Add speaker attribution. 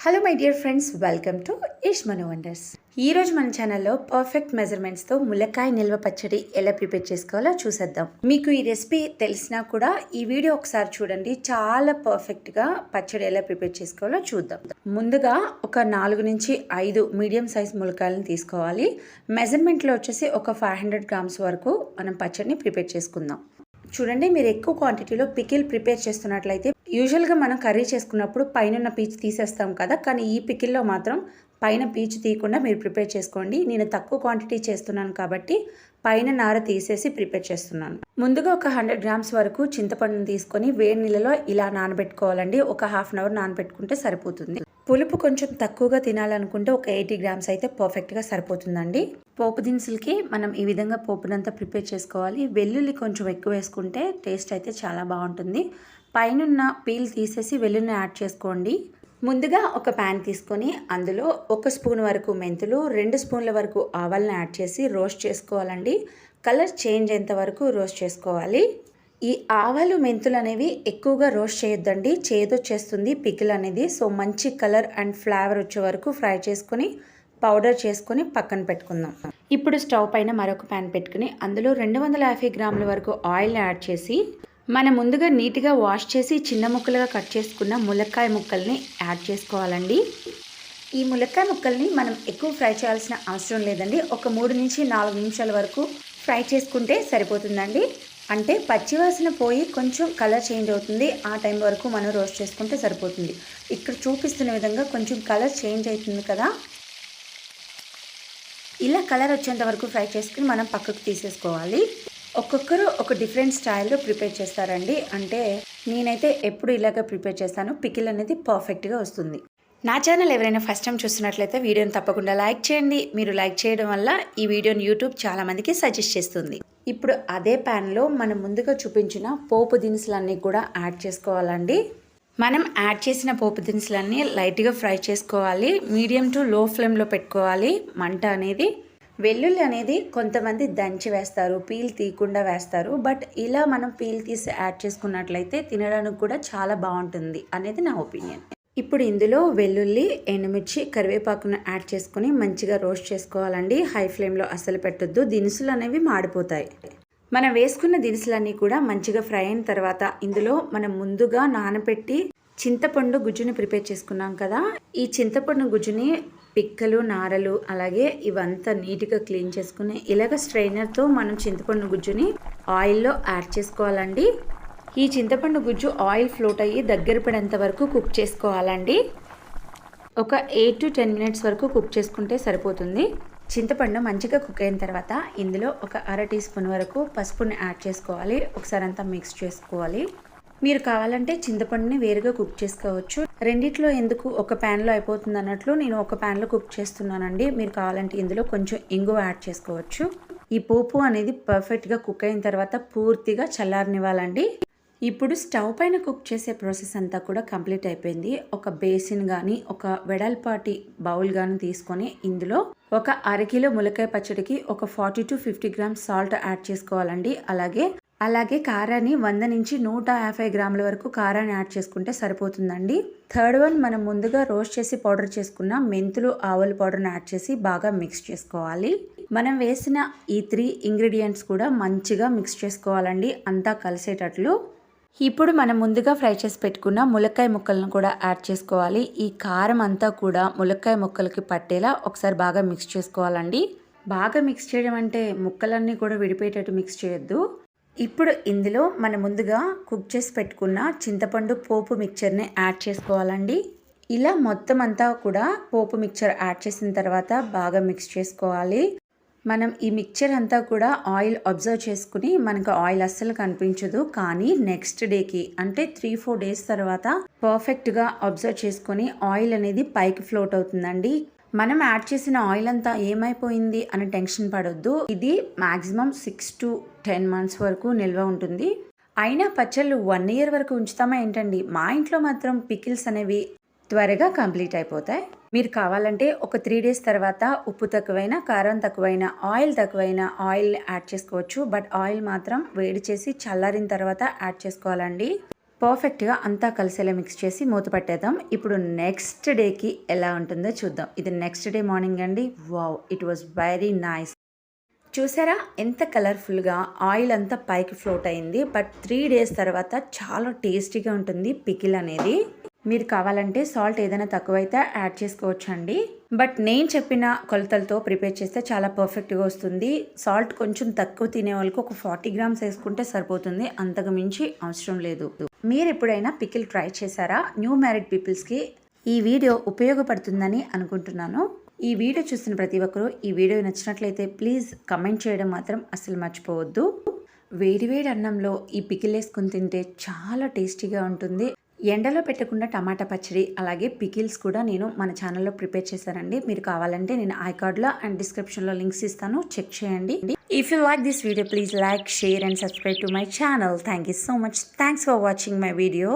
Speaker 1: Hello my dear friends, welcome to ఇష్ మను wonders. ఈరోజు మన ఛానల్లో పర్ఫెక్ట్ మెజర్మెంట్స్తో ములక్కాయ నిల్వ పచ్చడి ఎలా ప్రిపేర్ చేసుకోవాలో చూసేద్దాం. మీకు ఈ రెసిపీ తెలిసినా కూడా ఈ వీడియో ఒకసారి చూడండి, చాలా పర్ఫెక్ట్గా పచ్చడి ఎలా ప్రిపేర్ చేసుకోవాలో చూద్దాం. ముందుగా ఒక 4 నుంచి 5 మీడియం సైజ్ ములక్కాయలను తీసుకోవాలి. మెజర్మెంట్లో వచ్చేసి ఒక 500 గ్రామ్స్ వరకు మనం పచ్చడిని ప్రిపేర్ చేసుకుందాం. చూడండి, మీరు ఎక్కువ క్వాంటిటీలో పికిల్ ప్రిపేర్ చేస్తున్నట్లయితే యూజువల్గా మనం కర్రీ చేసుకున్నప్పుడు పైన పీచు తీసేస్తాం కదా, కానీ ఈ పికిల్లో మాత్రం పైన పీచు తీయకుండా మీరు ప్రిపేర్ చేసుకోండి. నేను తక్కువ క్వాంటిటీ చేస్తున్నాను కాబట్టి పైన నార తీసేసి ప్రిపేర్ చేస్తున్నాను. ముందుగా ఒక 100 గ్రామ్స్ వరకు చింతపండును తీసుకొని వేడి నీళ్ళలో ఇలా నానబెట్టుకోవాలండి. ఒక హాఫ్ అన్ అవర్ నానబెట్టుకుంటే సరిపోతుంది. పులుపు కొంచెం తక్కువగా తినాలనుకుంటే ఒక 80 గ్రామ్స్ అయితే పర్ఫెక్ట్గా సరిపోతుందండి. పోపు దినుసులకి మనం ఈ విధంగా పోపునంతా ప్రిపేర్ చేసుకోవాలి. వెల్లుల్లి కొంచెం ఎక్కువ వేసుకుంటే టేస్ట్ అయితే చాలా బాగుంటుంది. పైన పీల్ తీసేసి వెల్లుల్లిని యాడ్ చేసుకోండి. ముందుగా ఒక ప్యాన్ తీసుకొని అందులో 1 స్పూన్ వరకు మెంతులు, 2 స్పూన్ల వరకు ఆవాలను యాడ్ చేసి రోస్ట్ చేసుకోవాలండి. కలర్ చేంజ్ అయ్యేంత వరకు రోస్ట్ చేసుకోవాలి. ఈ ఆవాలు మెంతులు అనేవి ఎక్కువగా రోస్ట్ చేయొద్దండి, చేదొచ్చేస్తుంది పికిల్ అనేది. సో మంచి కలర్ అండ్ ఫ్లేవర్ వచ్చే వరకు ఫ్రై చేసుకొని పౌడర్ చేసుకొని పక్కన పెట్టుకుందాం. ఇప్పుడు స్టవ్ పైన మరొక ప్యాన్ పెట్టుకుని అందులో 250 గ్రాముల వరకు ఆయిల్ యాడ్ చేసి మనం ముందుగా నీట్గా వాష్ చేసి చిన్న ముక్కలుగా కట్ చేసుకున్న ములక్కాయ ముక్కల్ని యాడ్ చేసుకోవాలండి. ఈ ములక్కాయ ముక్కల్ని మనం ఎక్కువ ఫ్రై చేయాల్సిన అవసరం లేదండి. ఒక 3 నుంచి 4 నిమిషాల వరకు ఫ్రై చేసుకుంటే సరిపోతుందండి. అంటే పచ్చివాసన పోయి కొంచెం కలర్ చేంజ్ అవుతుంది, ఆ టైం వరకు మనం రోస్ట్ చేసుకుంటే సరిపోతుంది. ఇక్కడ చూపిస్తున్న విధంగా కొంచెం కలర్ చేంజ్ అవుతుంది కదా, ఇలా కలర్ వచ్చేంత వరకు ఫ్రై చేసుకుని మనం పక్కకు తీసేసుకోవాలి. ఒక్కొక్కరు ఒక డిఫరెంట్ స్టైల్లో ప్రిపేర్ చేస్తారండి. అంటే నేనైతే ఎప్పుడు ఇలాగ ప్రిపేర్ చేస్తాను, పికిల్ అనేది పర్ఫెక్ట్గా వస్తుంది. నా ఛానల్ ఎవరైనా ఫస్ట్ టైం చూస్తున్నట్లయితే వీడియోని తప్పకుండా లైక్ చేయండి. మీరు లైక్ చేయడం వల్ల ఈ వీడియోని యూట్యూబ్ చాలామందికి సజెస్ట్ చేస్తుంది. ఇప్పుడు అదే ప్యాన్లో మనం ముందుగా చూపించిన పోపు దినుసులన్నీ కూడా యాడ్ చేసుకోవాలండి. మనం యాడ్ చేసిన పోపు దినుసులన్నీ లైట్గా ఫ్రై చేసుకోవాలి. మీడియం టు లో ఫ్లేమ్లో పెట్టుకోవాలి మంట అనేది. వెల్లుల్లి అనేది కొంతమంది దంచి వేస్తారు, పీల్ తీయకుండా వేస్తారు. బట్ ఇలా మనం పీల్ తీసి యాడ్ చేసుకున్నట్లయితే తినడానికి కూడా చాలా బాగుంటుంది అనేది నా ఒపీనియన్. ఇప్పుడు ఇందులో వెల్లుల్లి, ఎండుమిర్చి, కరివేపాకును యాడ్ చేసుకొని మంచిగా రోస్ట్ చేసుకోవాలండి. హై ఫ్లేమ్లో అస్సలు పెట్టొద్దు, దినుసులు అనేవి మాడిపోతాయి. మనం వేసుకున్న దినుసులన్నీ కూడా మంచిగా ఫ్రై అయిన తర్వాత ఇందులో మనం ముందుగా నానబెట్టి చింతపండు గుజ్జుని ప్రిపేర్ చేసుకున్నాం కదా, ఈ చింతపండు గుజ్జుని పిక్కలు, నారలు అలాగే ఇవంతా నీట్గా క్లీన్ చేసుకుని ఇలాగ స్ట్రైనర్తో మనం చింతపండు గుజ్జుని ఆయిల్లో యాడ్ చేసుకోవాలండి. ఈ చింతపండు గుజ్జు ఆయిల్ ఫ్లోట్ అయ్యి దగ్గర పడేంత వరకు కుక్ చేసుకోవాలండి. ఒక 8 to 10 మినిట్స్ వరకు కుక్ చేసుకుంటే సరిపోతుంది. చింతపండు మంచిగా కుక్ అయిన తర్వాత ఇందులో ఒక 1/2 టీ స్పూన్ వరకు పసుపుని యాడ్ చేసుకోవాలి. ఒకసారి అంతా మిక్స్ చేసుకోవాలి. మీరు కావాలంటే చింతపండుని వేరుగా కుక్ చేసుకోవచ్చు. రెండిట్లో ఎందుకు ఒక ప్యాన్లో అయిపోతుంది అన్నట్లు నేను ఒక ప్యాన్లో కుక్ చేస్తున్నానండి. మీరు కావాలంటే ఇందులో కొంచెం ఇంగువ యాడ్ చేసుకోవచ్చు. ఈ పోపు అనేది పర్ఫెక్ట్గా కుక్ అయిన తర్వాత పూర్తిగా చల్లారనివ్వాలండి. ఇప్పుడు స్టవ్ పైన కుక్ చేసే ప్రాసెస్ అంతా కూడా కంప్లీట్ అయిపోయింది. ఒక బేసిన్ కానీ ఒక వెడల్పాటి బౌల్ కానీ తీసుకొని ఇందులో ఒక 1/2 కిలో ములక్కాయ పచ్చడికి ఒక 40 to 50 గ్రామ్స్ సాల్ట్ యాడ్ చేసుకోవాలండి. అలాగే కారాన్ని 100 నుంచి 150 గ్రాముల వరకు కారాన్ని యాడ్ చేసుకుంటే సరిపోతుందండి. థర్డ్ వన్, మనం ముందుగా రోస్ట్ చేసి పౌడర్ చేసుకున్న మెంతులు, ఆవాల పౌడర్ని యాడ్ చేసి బాగా మిక్స్ చేసుకోవాలి. మనం వేసిన ఈ 3 ఇంగ్రీడియంట్స్ కూడా మంచిగా మిక్స్ చేసుకోవాలండి, అంతా కలిసేటట్లు. ఇప్పుడు మనం ముందుగా ఫ్రై చేసి పెట్టుకున్న ములక్కాయ ముక్కలను కూడా యాడ్ చేసుకోవాలి. ఈ కారం అంతా కూడా ములక్కాయ ముక్కలకి పట్టేలా ఒకసారి బాగా మిక్స్ చేసుకోవాలండి. బాగా మిక్స్ చేయడం అంటే ముక్కలన్నీ కూడా విడిపోయేటట్టు మిక్స్ చేయొద్దు. ఇప్పుడు ఇందులో మనం ముందుగా కుక్ చేసి పెట్టుకున్న చింతపండు పోపు మిక్చర్ని యాడ్ చేసుకోవాలండి. ఇలా మొత్తం అంతా కూడా పోపు మిక్చర్ యాడ్ చేసిన తర్వాత బాగా మిక్స్ చేసుకోవాలి. మనం ఈ మిక్చర్ అంతా కూడా ఆయిల్ అబ్జర్వ్ చేసుకుని మనకు ఆయిల్ అస్సలు కనిపించదు, కానీ నెక్స్ట్ డేకి అంటే 3-4 డేస్ తర్వాత పర్ఫెక్ట్గా అబ్జర్వ్ చేసుకొని ఆయిల్ అనేది పైకి ఫ్లోట్ అవుతుందండి. మనం యాడ్ చేసిన ఆయిల్ అంతా ఏమైపోయింది అని టెన్షన్ పడొద్దు. ఇది మాక్సిమం 6 to 10 మంత్స్ వరకు నిల్వ ఉంటుంది. అయినా పచ్చళ్ళు 1 year వరకు ఉంచుతామా ఏంటండి? మా ఇంట్లో మాత్రం పికిల్స్ అనేవి త్వరగా కంప్లీట్ అయిపోతాయి. మీరు కావాలంటే ఒక 3 days తర్వాత ఉప్పు తక్కువైనా, కారం తక్కువైనా, ఆయిల్ తక్కువైనా ఆయిల్ యాడ్ చేసుకోవచ్చు. బట్ ఆయిల్ మాత్రం వేడి చేసి చల్లారిన తర్వాత యాడ్ చేసుకోవాలండి. పర్ఫెక్ట్గా అంతా కలిసేలా మిక్స్ చేసి మూత పెట్టేద్దాం. ఇప్పుడు నెక్స్ట్ డేకి ఎలా ఉంటుందో చూద్దాం. ఇది నెక్స్ట్ డే మార్నింగ్ అండి. Wow, it was very nice. చూసారా ఎంత కలర్ఫుల్గా ఆయిల్ అంతా పైకి ఫ్లోట్ అయింది. బట్ 3 days తర్వాత చాలా టేస్టీగా ఉంటుంది పికిల్ అనేది. మీరు కావాలంటే సాల్ట్ ఏదైనా తక్కువైతే యాడ్ చేసుకోవచ్చండి. బట్ నేను చెప్పిన కొలతలతో ప్రిపేర్ చేస్తే చాలా పర్ఫెక్ట్గా వస్తుంది. సాల్ట్ కొంచెం తక్కువ తినే వాళ్ళకి ఒక 40 grams వేసుకుంటే సరిపోతుంది, అంతకు మించి అవసరం లేదు. మీరు ఎప్పుడైనా పికిల్ ట్రై చేశారా? న్యూ మ్యారీడ్ పీపుల్స్కి ఈ వీడియో ఉపయోగపడుతుందని అనుకుంటున్నాను. ఈ వీడియో చూసిన ప్రతి ఒక్కరూ ఈ వీడియో నచ్చినట్లయితే ప్లీజ్ కమెంట్ చేయడం మాత్రం అస్సలు మర్చిపోవద్దు. వేడివేడి అన్నంలో ఈ పికిల్ వేసుకుని తింటే చాలా టేస్టీగా ఉంటుంది. ఎండలో పెట్టకుండా టమాటా పచ్చడి అలాగే పికిల్స్ కూడా నేను మన ఛానల్లో ప్రిపేర్ చేశానండి. మీరు కావాలంటే నేను ఐకార్డ్లో అండ్ డిస్క్రిప్షన్లో లింక్స్ ఇస్తాను, చెక్ చేయండి. If you like this video please like, share and subscribe to my channel. Thank you so much. Thanks for watching my video.